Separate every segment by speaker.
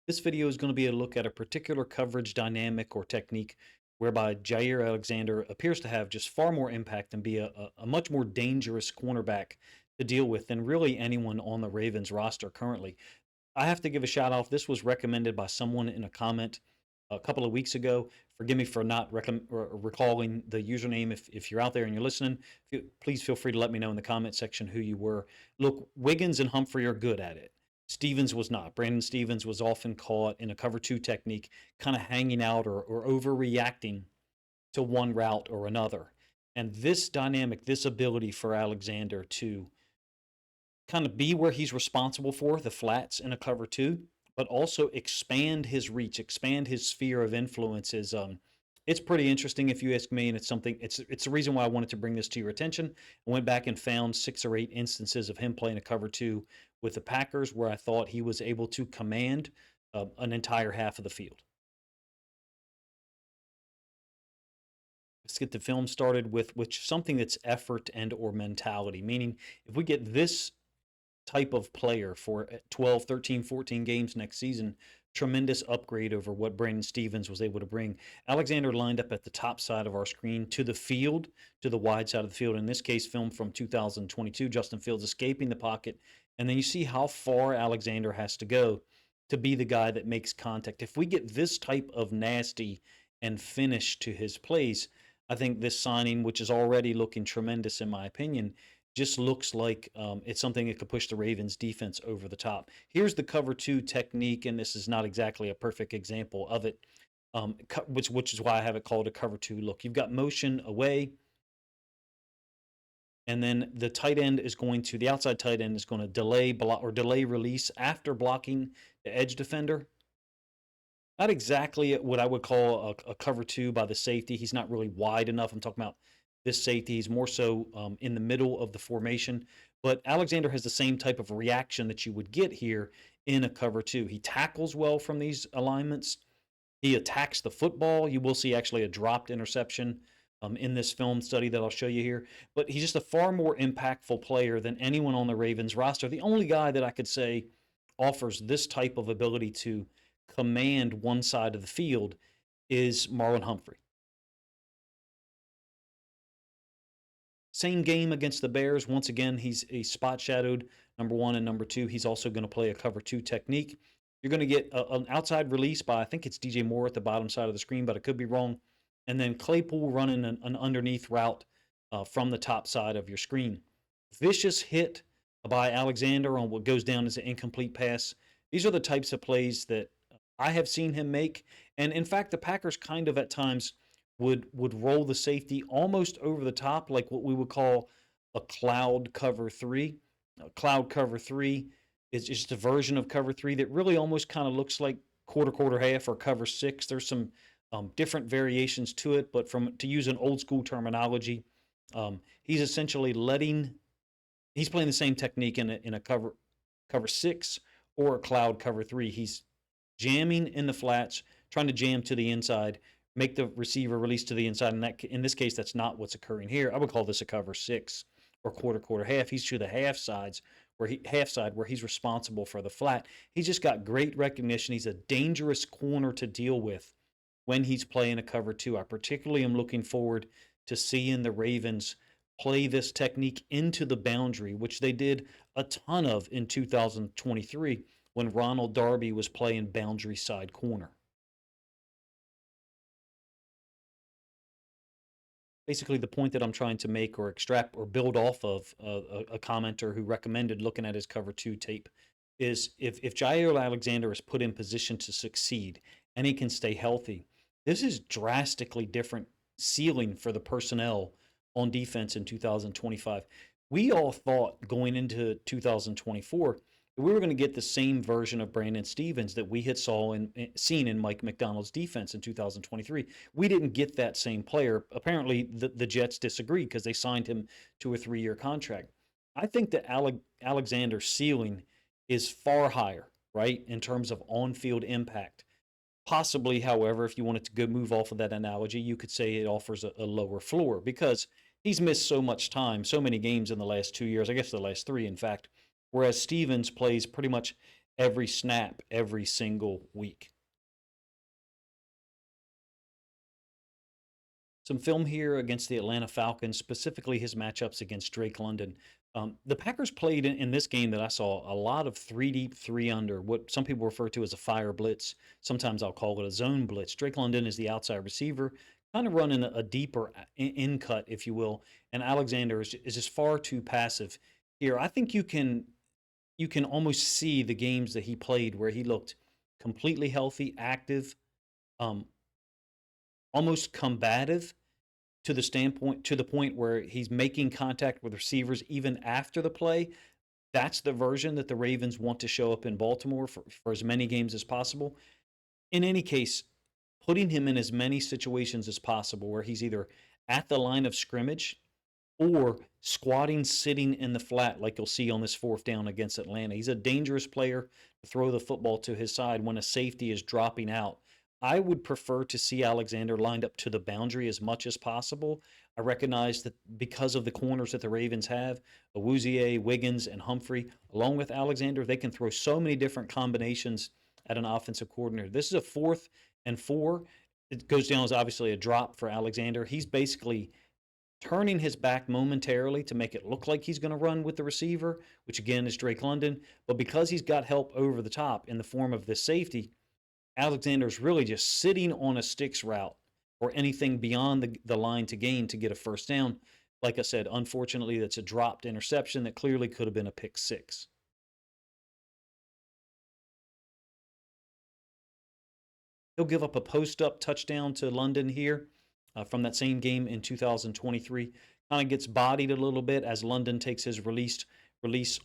Speaker 1: This video is going to be a look at a particular coverage dynamic or technique whereby Jaire Alexander appears to have just far more impact and be a much more dangerous cornerback to deal with than really anyone on the Ravens roster currently. I have to give a shout out. This was recommended by someone in a comment a couple of weeks ago. Forgive me for not recalling the username. If you're out there and you're listening, please feel free to let me know in the comment section who you were. Look, Wiggins and Humphrey are good at it. Stevens was not. Brandon Stevens was often caught in a cover two technique, kind of hanging out or overreacting to one route or another. And this dynamic, this ability for Alexander to kind of be where he's responsible for the flats in a cover two, but also expand his reach, expand his sphere of influence is it's pretty interesting if you ask me, and it's the reason why I wanted to bring this to your attention. I went back and found 6 or 8 instances of him playing a cover two with the Packers where I thought he was able to command an entire half of the field. Let's get the film started with something that's effort and or mentality, meaning if we get this type of player for 12, 13, 14 games next season, tremendous upgrade over what Brandon Stevens was able to bring. Alexander lined up at the top side of our screen to the field, to the wide side of the field. In this case, film from 2022, Justin Fields escaping the pocket. And then you see how far Alexander has to go to be the guy that makes contact. If we get this type of nasty and finish to his plays, I think this signing, which is already looking tremendous in my opinion, just looks like it's something that could push the Ravens defense over the top. Here's the cover two technique, and this is not exactly a perfect example of it, which is why I have it called a cover two look. You've got motion away, and then the the outside tight end is going to delay release after blocking the edge defender. Not exactly what I would call a cover two by the safety. He's not really wide enough. I'm talking about this safety. He's more so in the middle of the formation. But Alexander has the same type of reaction that you would get here in a cover two. He tackles well from these alignments. He attacks the football. You will see actually a dropped interception in this film study that I'll show you here. But he's just a far more impactful player than anyone on the Ravens roster. The only guy that I could say offers this type of ability to command one side of the field is Marlon Humphrey. Same game against the Bears. Once again, he's a spot shadowed number one and number two. He's also going to play a cover two technique. You're going to get an outside release by, I think it's DJ Moore at the bottom side of the screen, but I could be wrong. And then Claypool running an underneath route from the top side of your screen. Vicious hit by Alexander on what goes down as an incomplete pass. These are the types of plays that I have seen him make. And in fact, the Packers kind of at times would roll the safety almost over the top, like what we would call a cloud cover three. A cloud cover three is just a version of cover three that really almost kind of looks like quarter half or cover six. There's some different variations to it, but to use an old school terminology, he's essentially he's playing the same technique in a cover six or a cloud cover three. He's jamming in the flats, trying to jam to the inside, make the receiver release to the inside. And in this case, that's not what's occurring here. I would call this a cover six or quarter half. He's to the half side where he's responsible for the flat. He's just got great recognition. He's a dangerous corner to deal with when he's playing a cover two. I particularly am looking forward to seeing the Ravens play this technique into the boundary, which they did a ton of in 2023 when Ronald Darby was playing boundary side corner. Basically, the point that I'm trying to make or extract or build off of a commenter who recommended looking at his cover two tape is if Jaire Alexander is put in position to succeed and he can stay healthy, this is drastically different ceiling for the personnel on defense in 2025. We all thought going into 2024 that we were going to get the same version of Brandon Stevens that we had seen in Mike McDonald's defense in 2023. We didn't get that same player. Apparently, the Jets disagreed because they signed him to a 3-year contract. I think that Alexander's ceiling is far higher, right, in terms of on-field impact. Possibly, however, if you wanted to go move off of that analogy, you could say it offers a lower floor because he's missed so much time, so many games in the last 2 years, I guess the last 3, in fact, whereas Stevens plays pretty much every snap, every single week. Some film here against the Atlanta Falcons, specifically his matchups against Drake London. The Packers played in this game that I saw a lot of three deep, three under, what some people refer to as a fire blitz. Sometimes I'll call it a zone blitz. Drake London is the outside receiver, kind of running a deeper in cut, if you will, and Alexander is just far too passive here. I think you can almost see the games that he played where he looked completely healthy, active, um, almost combative to the point where he's making contact with receivers even after the play. That's the version that the Ravens want to show up in Baltimore for as many games as possible. In any case, putting him in as many situations as possible where he's either at the line of scrimmage or squatting, sitting in the flat, like you'll see on this fourth down against Atlanta. He's a dangerous player to throw the football to his side when a safety is dropping out. I would prefer to see Alexander lined up to the boundary as much as possible. I recognize that because of the corners that the Ravens have, Awuzie, Wiggins, and Humphrey, along with Alexander, they can throw so many different combinations at an offensive coordinator. This is a 4th and 4. It goes down as obviously a drop for Alexander. He's basically turning his back momentarily to make it look like he's going to run with the receiver, which again is Drake London. But because he's got help over the top in the form of this safety, Alexander's really just sitting on a sticks route or anything beyond the line to gain to get a first down. Like I said, unfortunately, that's a dropped interception that clearly could have been a pick six. He'll give up a post up touchdown to London here from that same game in 2023. Kind of gets bodied a little bit as London takes his release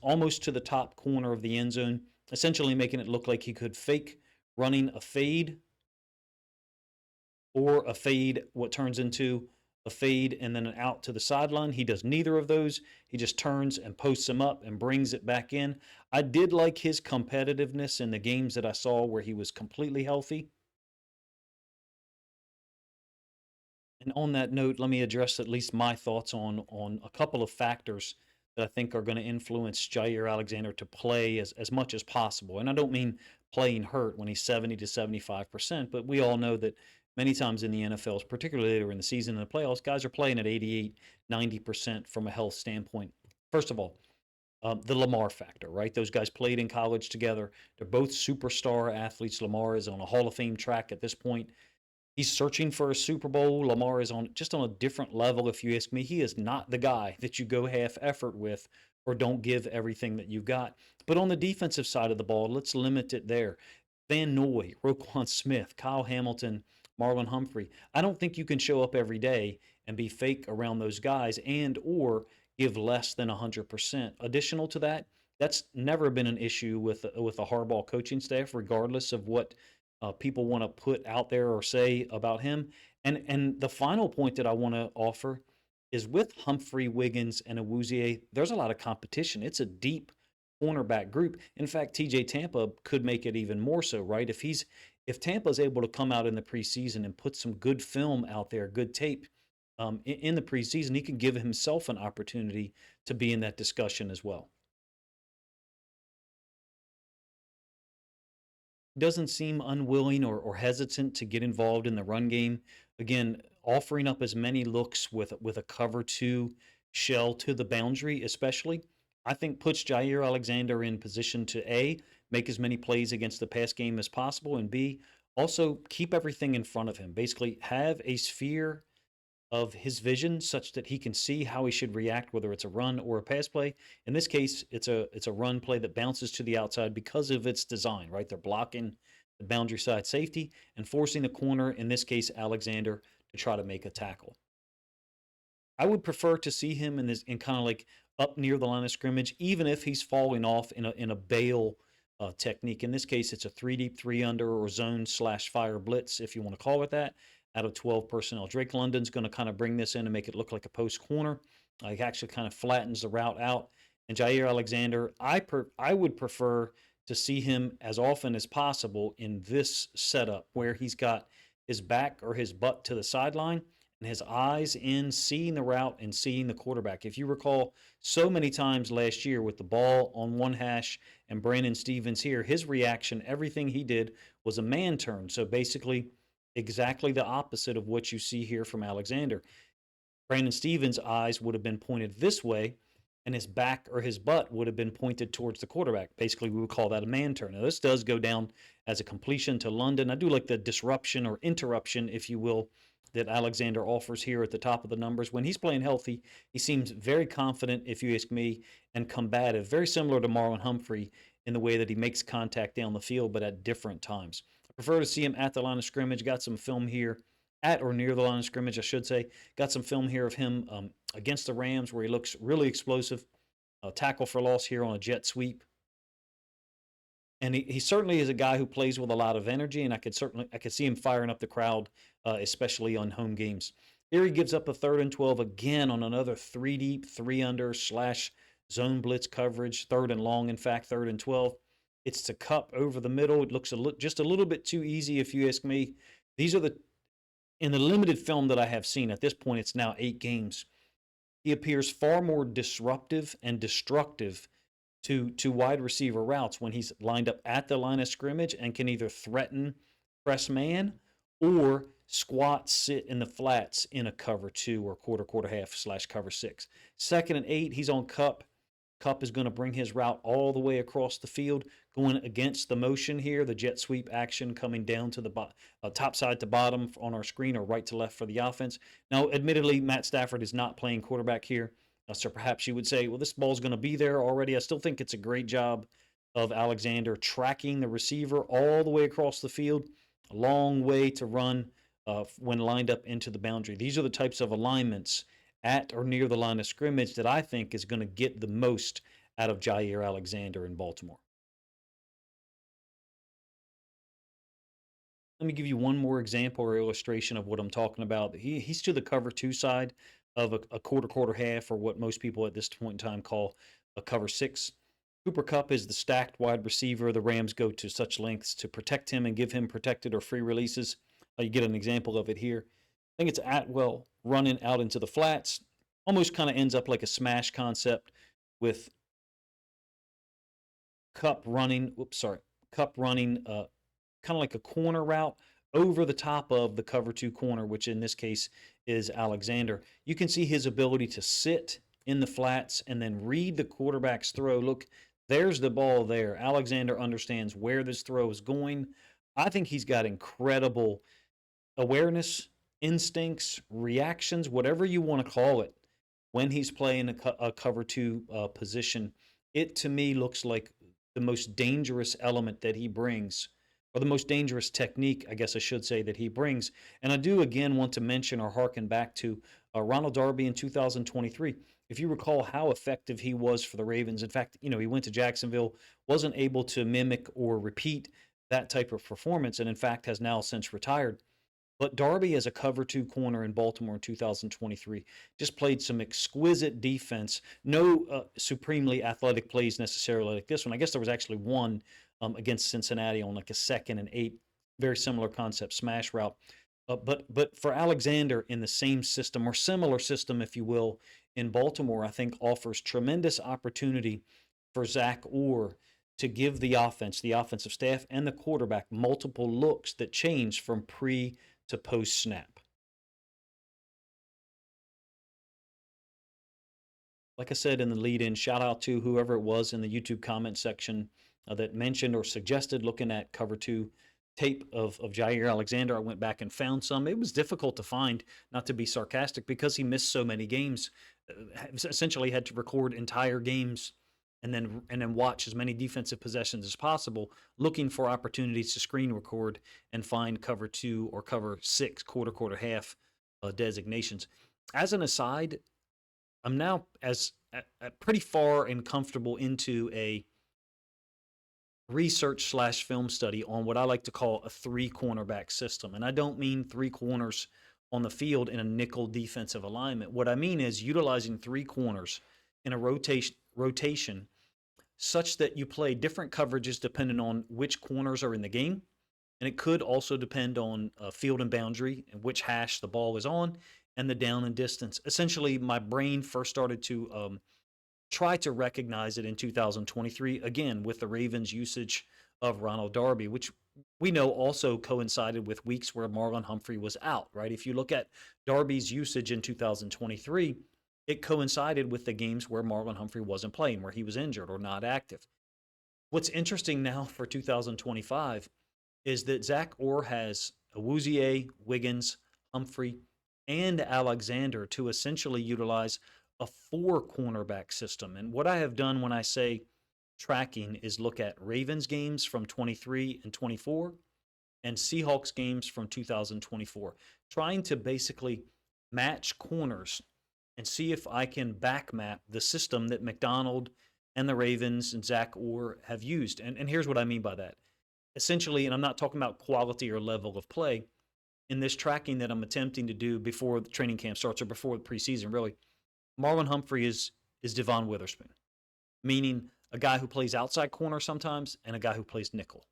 Speaker 1: almost to the top corner of the end zone, essentially making it look like he could fake running a fade or a fade, what turns into a fade and then an out to the sideline. He does neither of those. He just turns and posts him up and brings it back in. I did like his competitiveness in the games that I saw where he was completely healthy. And on that note, let me address at least my thoughts on a couple of factors that I think are going to influence Jaire Alexander to play as much as possible. And I don't mean playing hurt when he's 70 to 75%, but we all know that many times in the NFL, particularly later in the season and the playoffs, guys are playing at 88, 90% from a health standpoint. First of all, the Lamar factor, right? Those guys played in college together. They're both superstar athletes. Lamar is on a Hall of Fame track at this point. He's searching for a Super Bowl. Lamar is on a different level, if you ask me. He is not the guy that you go half effort with or don't give everything that you've got. But on the defensive side of the ball, let's limit it there. Van Noy, Roquan Smith, Kyle Hamilton, Marlon Humphrey. I don't think you can show up every day and be fake around those guys and or give less than 100%. Additional to that, that's never been an issue with a Harbaugh coaching staff, regardless of what people want to put out there or say about him. And the final point that I want to offer is with Humphrey, Wiggins, and Awuzie, there's a lot of competition. It's a deep cornerback group. In fact, TJ Tampa could make it even more so, right? If Tampa's able to come out in the preseason and put some good film out there, good tape in the preseason, he can give himself an opportunity to be in that discussion as well. Doesn't seem unwilling or hesitant to get involved in the run game. Again, offering up as many looks with a cover two shell to the boundary, especially, I think puts Jaire Alexander in position to A, make as many plays against the pass game as possible, and B, also keep everything in front of him. Basically, have a sphere of his vision such that he can see how he should react, whether it's a run or a pass play. In this case, it's a run play that bounces to the outside because of its design, right? They're blocking the boundary side safety and forcing the corner, in this case Alexander, to try to make a tackle. I would prefer to see him in kind of like up near the line of scrimmage, even if he's falling off in a bail technique. In this case, it's a three deep, three under, or zone slash fire blitz, if you want to call it that, out of 12 personnel. Drake London's going to kind of bring this in and make it look like a post corner. He actually kind of flattens the route out. And Jaire Alexander, I would prefer to see him as often as possible in this setup where he's got his back or his butt to the sideline and his eyes in seeing the route and seeing the quarterback. If you recall, so many times last year with the ball on one hash and Brandon Stevens here, his reaction, everything he did was a man turn. So basically, exactly the opposite of what you see here from Alexander. Brandon Stevens' eyes would have been pointed this way, and his back or his butt would have been pointed towards the quarterback. Basically, we would call that a man turn. Now, this does go down as a completion to London. I do like the disruption or interruption, if you will, that Alexander offers here at the top of the numbers. When he's playing healthy, he seems very confident, if you ask me, and combative, very similar to Marlon Humphrey in the way that he makes contact down the field, but at different times. I prefer to see him at the line of scrimmage. Got some film here at or near the line of scrimmage, I should say. Got some film here of him against the Rams where he looks really explosive. Tackle for loss here on a jet sweep. And he certainly is a guy who plays with a lot of energy, and I could see him firing up the crowd, especially on home games. Here he gives up a 3rd and 12 again on another 3 deep, 3 under / zone blitz coverage, 3rd and long, in fact, 3rd and 12. It's to Kupp over the middle. It looks just a little bit too easy, if you ask me. These are in the limited film that I have seen, at this point it's now 8 games, he appears far more disruptive and destructive to wide receiver routes when he's lined up at the line of scrimmage and can either threaten press man or squat, sit in the flats in a cover 2 or quarter half / cover 6. 2nd and 8, he's on Kupp. Kupp is going to bring his route all the way across the field, going against the motion here, the jet sweep action coming down to the top side to bottom on our screen, or right to left for the offense. Now, admittedly, Matt Stafford is not playing quarterback here, so perhaps you would say, well, this ball's going to be there already. I still think it's a great job of Alexander tracking the receiver all the way across the field, a long way to run when lined up into the boundary. These are the types of alignments at or near the line of scrimmage that I think is going to get the most out of Jaire Alexander in Baltimore. Let me give you one more example or illustration of what I'm talking about. He's to the cover 2 side of a quarter half, or what most people at this point in time call a cover 6. Cooper Kupp is the stacked wide receiver. The Rams go to such lengths to protect him and give him protected or free releases. You get an example of it here. I think it's Atwell running out into the flats. Almost kind of ends up like a smash concept with Kupp running, kind of like a corner route over the top of the cover 2 corner, which in this case is Alexander. You can see his ability to sit in the flats and then read the quarterback's throw. Look, there's the ball there. Alexander understands where this throw is going. I think he's got incredible awareness, instincts, reactions, whatever you want to call it, when he's playing a cover 2 position. It, to me, looks like the most dangerous element that he brings, or the most dangerous technique, I guess I should say, that he brings. And I do, again, want to mention or harken back to Ronald Darby in 2023. If you recall how effective he was for the Ravens, in fact, he went to Jacksonville, wasn't able to mimic or repeat that type of performance, and in fact has now since retired. But Darby, as a cover 2 corner in Baltimore in 2023, just played some exquisite defense. No supremely athletic plays necessarily like this one. I guess there was actually one against Cincinnati on like a 2nd and 8, very similar concept, smash route. But for Alexander in the same system, or similar system, if you will, in Baltimore, I think offers tremendous opportunity for Zach Orr to give the offense, the offensive staff, and the quarterback multiple looks that change from pre to post snap. Like I said in the lead in, shout out to whoever it was in the YouTube comment section that mentioned or suggested looking at cover 2 tape of Jaire Alexander. I went back and found some. It was difficult to find, not to be sarcastic, because he missed so many games. Essentially had to record entire games and then watch as many defensive possessions as possible, looking for opportunities to screen record and find cover 2 or cover 6, quarter half designations. As an aside, I'm now pretty far and comfortable into a research / film study on what I like to call a 3 cornerback system. And I don't mean 3 corners on the field in a nickel defensive alignment. What I mean is utilizing 3 corners in a rotation such that you play different coverages depending on which corners are in the game. And it could also depend on field and boundary and which hash the ball is on. and the down and distance. Essentially, my brain first started to try to recognize it in 2023, again, with the Ravens' usage of Ronald Darby, which we know also coincided with weeks where Marlon Humphrey was out, right? If you look at Darby's usage in 2023, it coincided with the games where Marlon Humphrey wasn't playing, where he was injured or not active. What's interesting now for 2025 is that Zach Orr has Awuzie, Wiggins, Humphrey, and Alexander to essentially utilize a four cornerback system. And what I have done when I say tracking is look at Ravens games from 23 and 24 and Seahawks games from 2024, trying to basically match corners and see if I can back map the system that McDonald and the Ravens and Zach Orr have used. And here's what I mean by that. Essentially, and I'm not talking about quality or level of play, in this tracking that I'm attempting to do before the training camp starts or before the preseason, really, Marlon Humphrey is Devon Witherspoon, meaning a guy who plays outside corner sometimes and a guy who plays nickel.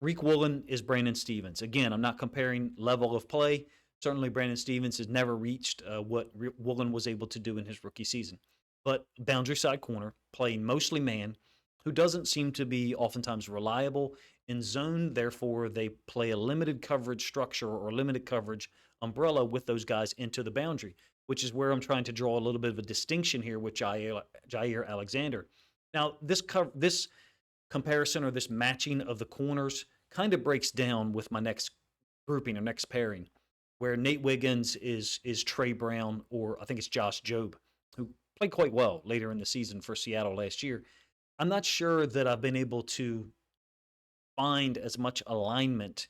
Speaker 1: Reek Woolen is Brandon Stephens. Again, I'm not comparing level of play. Certainly, Brandon Stephens has never reached what Woolen was able to do in his rookie season. But boundary side corner, playing mostly man, who doesn't seem to be oftentimes reliable in zone. Therefore, they play a limited coverage structure or limited coverage umbrella with those guys into the boundary, which is where I'm trying to draw a little bit of a distinction here with Jaire Alexander. Now, this comparison or this matching of the corners kind of breaks down with my next grouping or next pairing, where Nate Wiggins is Trey Brown, or I think it's Josh Jobe, who played quite well later in the season for Seattle last year. I'm not sure that I've been able to find as much alignment,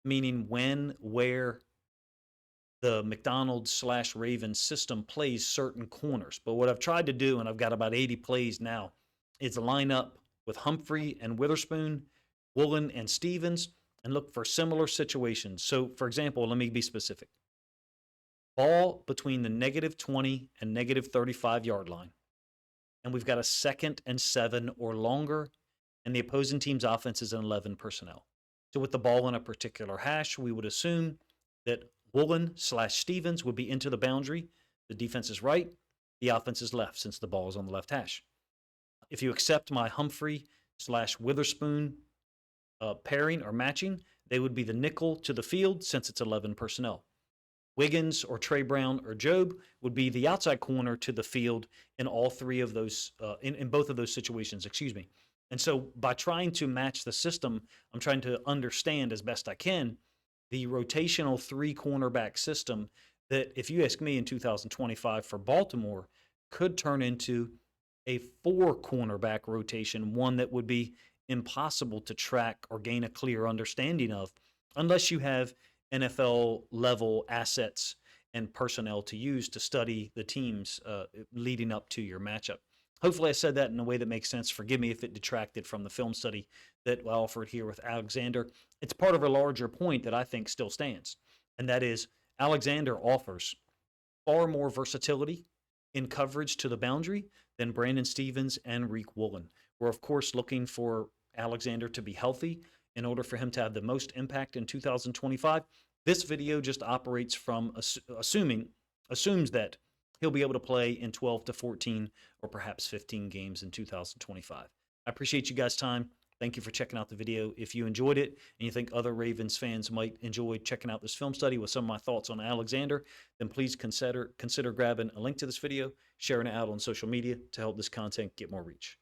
Speaker 1: meaning when, where the McDonald's/Ravens system plays certain corners. But what I've tried to do, and I've got about 80 plays now, is line up with Humphrey and Witherspoon, Woolen and Stephens, and look for similar situations. So, for example, let me be specific. Ball between the -20 and -35 yard line, and we've got a 2nd and 7 or longer, and the opposing team's offense is an 11 personnel. So with the ball in a particular hash, we would assume that Woolen/Stephens would be into the boundary. The defense is right. The offense is left since the ball is on the left hash. If you accept my Humphrey/Witherspoon pairing or matching, they would be the nickel to the field since it's 11 personnel. Wiggins or Trey Brown or Jobe would be the outside corner to the field in all three of those, in both of those situations, excuse me. And so by trying to match the system, I'm trying to understand as best I can the rotational three cornerback system that, if you ask me, in 2025 for Baltimore could turn into a four cornerback rotation, one that would be impossible to track or gain a clear understanding of unless you have NFL level assets and personnel to use to study the teams leading up to your matchup. Hopefully I said that in a way that makes sense. Forgive me if it detracted from the film study that I offered here with Alexander. It's part of a larger point that I think still stands, and that is Alexander offers far more versatility in coverage to the boundary than Brandon Stephens and Reek Woolen. We're, of course, looking for Alexander to be healthy in order for him to have the most impact in 2025. This video just operates from assumes that he'll be able to play in 12 to 14 or perhaps 15 games in 2025. I appreciate you guys' time. Thank you for checking out the video. If you enjoyed it and you think other Ravens fans might enjoy checking out this film study with some of my thoughts on Alexander, then please consider grabbing a link to this video, sharing it out on social media to help this content get more reach.